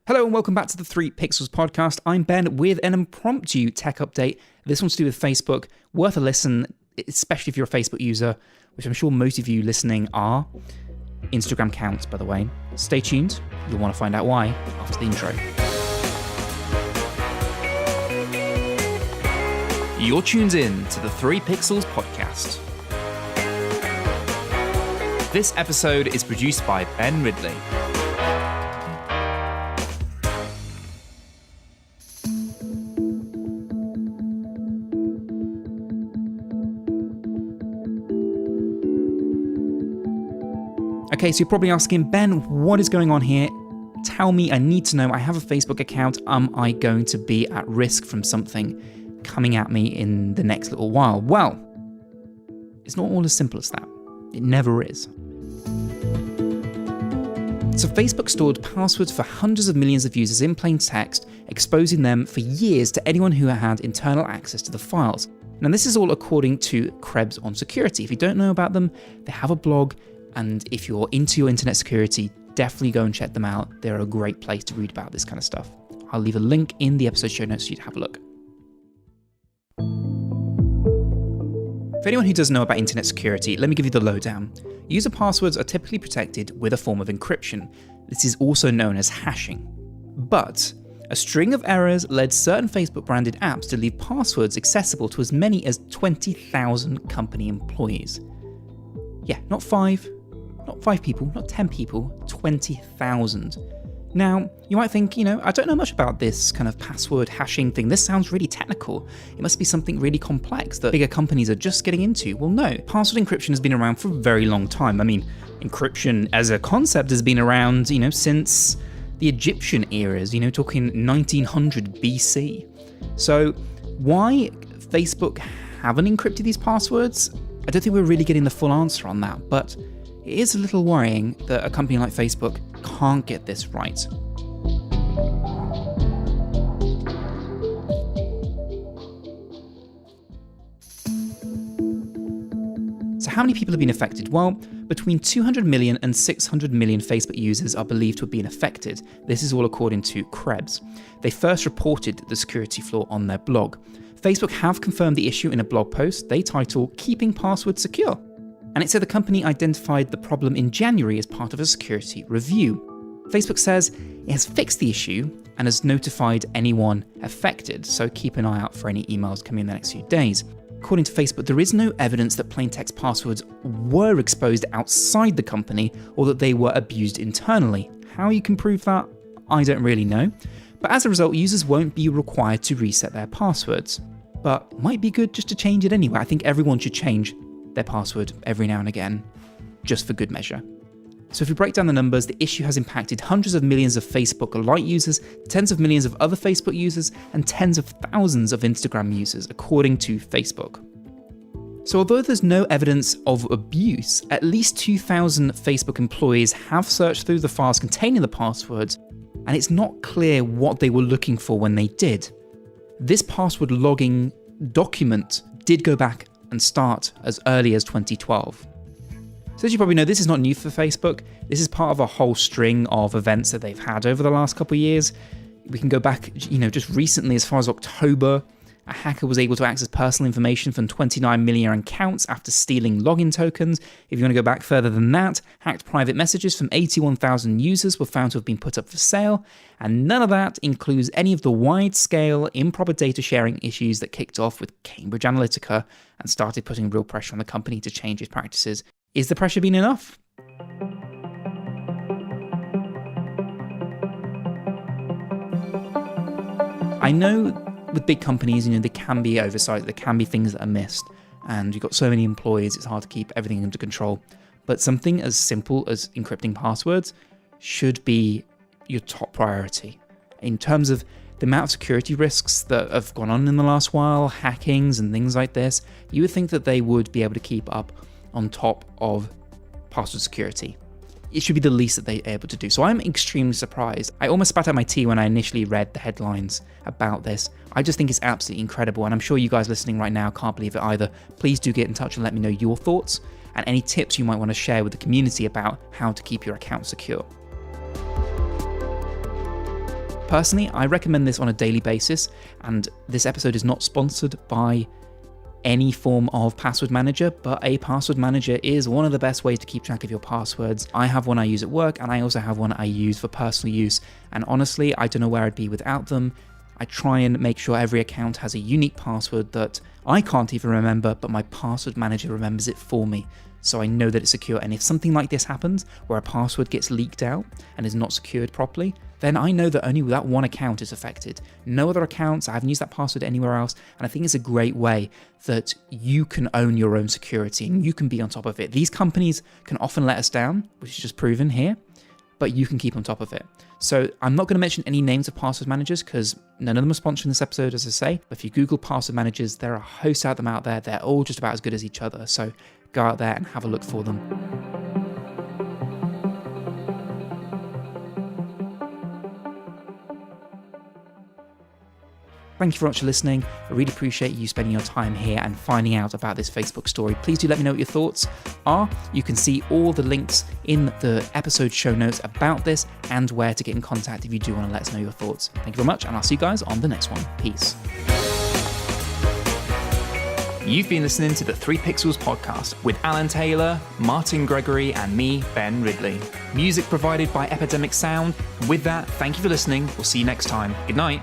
Hello and welcome back to the 3 Pixels podcast. I'm Ben with an impromptu tech update. This one's to do with Facebook. Worth a listen, especially if you're a Facebook user, which I'm sure most of you listening are. Instagram counts, by the way. Stay tuned. You'll want to find out why after the intro. You're tuned in to the 3 Pixels podcast. This episode is produced by Ben Ridley. Okay, so you're probably asking, Ben, what is going on here? Tell me, I need to know. I have a Facebook account. Am I going to be at risk from something coming at me in the next little while? Well, it's not all as simple as that. It never is. So Facebook stored passwords for hundreds of millions of users in plain text, exposing them for years to anyone who had internal access to the files. Now, this is all according to Krebs on security. If you don't know about them, they have a blog. And if you're into your internet security, definitely go and check them out. They're a great place to read about this kind of stuff. I'll leave a link in the episode show notes for you to have a look. For anyone who doesn't know about internet security, let me give you the lowdown. User passwords are typically protected with a form of encryption. This is also known as hashing. But a string of errors led certain Facebook-branded apps to leave passwords accessible to as many as 20,000 company employees. Yeah, not 5 people, not 10 people, 20,000. Now, you might think, I don't know much about this kind of password hashing thing. This sounds really technical. It must be something really complex that bigger companies are just getting into. Well, no. Password encryption has been around for a very long time. I mean, encryption as a concept has been around, since the Egyptian eras, talking 1900 BC. So why Facebook haven't encrypted these passwords? I don't think we're really getting the full answer on that, but it is a little worrying that a company like Facebook can't get this right. So how many people have been affected? Well, between 200 million and 600 million Facebook users are believed to have been affected. This is all according to Krebs. They first reported the security flaw on their blog. Facebook have confirmed the issue in a blog post they title Keeping Passwords Secure. And it said the company identified the problem in January as part of a security review. Facebook says it has fixed the issue and has notified anyone affected, so keep an eye out for any emails coming in the next few days. According to Facebook, there is no evidence that plain text passwords were exposed outside the company or that they were abused internally. How you can prove that, I don't really know. But as a result, users won't be required to reset their passwords. But might be good just to change it anyway. I think everyone should change their password every now and again, just for good measure. So if we break down the numbers, the issue has impacted hundreds of millions of Facebook Lite users, tens of millions of other Facebook users, and tens of thousands of Instagram users, according to Facebook. So although there's no evidence of abuse, at least 2,000 Facebook employees have searched through the files containing the passwords, and it's not clear what they were looking for when they did. This password logging document did go back and start as early as 2012. So as you probably know, this is not new for Facebook. This is part of a whole string of events that they've had over the last couple of years. We can go back, just recently, as far as October, a hacker was able to access personal information from 29 million accounts after stealing login tokens. If you want to go back further than that, hacked private messages from 81,000 users were found to have been put up for sale, and none of that includes any of the wide-scale improper data sharing issues that kicked off with Cambridge Analytica and started putting real pressure on the company to change its practices. Is the pressure been enough? I know with big companies, there can be oversight, there can be things that are missed, and you've got so many employees, it's hard to keep everything under control. But something as simple as encrypting passwords should be your top priority. In terms of the amount of security risks that have gone on in the last while, hackings and things like this, you would think that they would be able to keep up on top of password security. It should be the least that they're able to do. So I'm extremely surprised. I almost spat out my tea when I initially read the headlines about this. I just think it's absolutely incredible, and I'm sure you guys listening right now can't believe it either. Please do get in touch and let me know your thoughts and any tips you might want to share with the community about how to keep your account secure. Personally, I recommend this on a daily basis, and this episode is not sponsored by any form of password manager, but a password manager is one of the best ways to keep track of your passwords. I have one I use at work, and I also have one I use for personal use, and honestly, I don't know where I'd be without them. I try and make sure every account has a unique password that I can't even remember, but my password manager remembers it for me, so I know that it's secure. And if something like this happens, where a password gets leaked out and is not secured properly, then I know that only that one account is affected. No other accounts, I haven't used that password anywhere else, and I think it's a great way that you can own your own security and you can be on top of it. These companies can often let us down, which is just proven here, but you can keep on top of it. So I'm not going to mention any names of password managers because none of them are sponsoring this episode, as I say. But if you Google password managers, there are hosts of them out there. They're all just about as good as each other. So go out there and have a look for them. Thank you very much for listening. I really appreciate you spending your time here and finding out about this Facebook story. Please do let me know what your thoughts are. You can see all the links in the episode show notes about this and where to get in contact if you do want to let us know your thoughts. Thank you very much, and I'll see you guys on the next one. Peace. You've been listening to the 3 Pixels podcast with Alan Taylor, Martin Gregory, and me, Ben Ridley. Music provided by Epidemic Sound. With that, thank you for listening. We'll see you next time. Good night.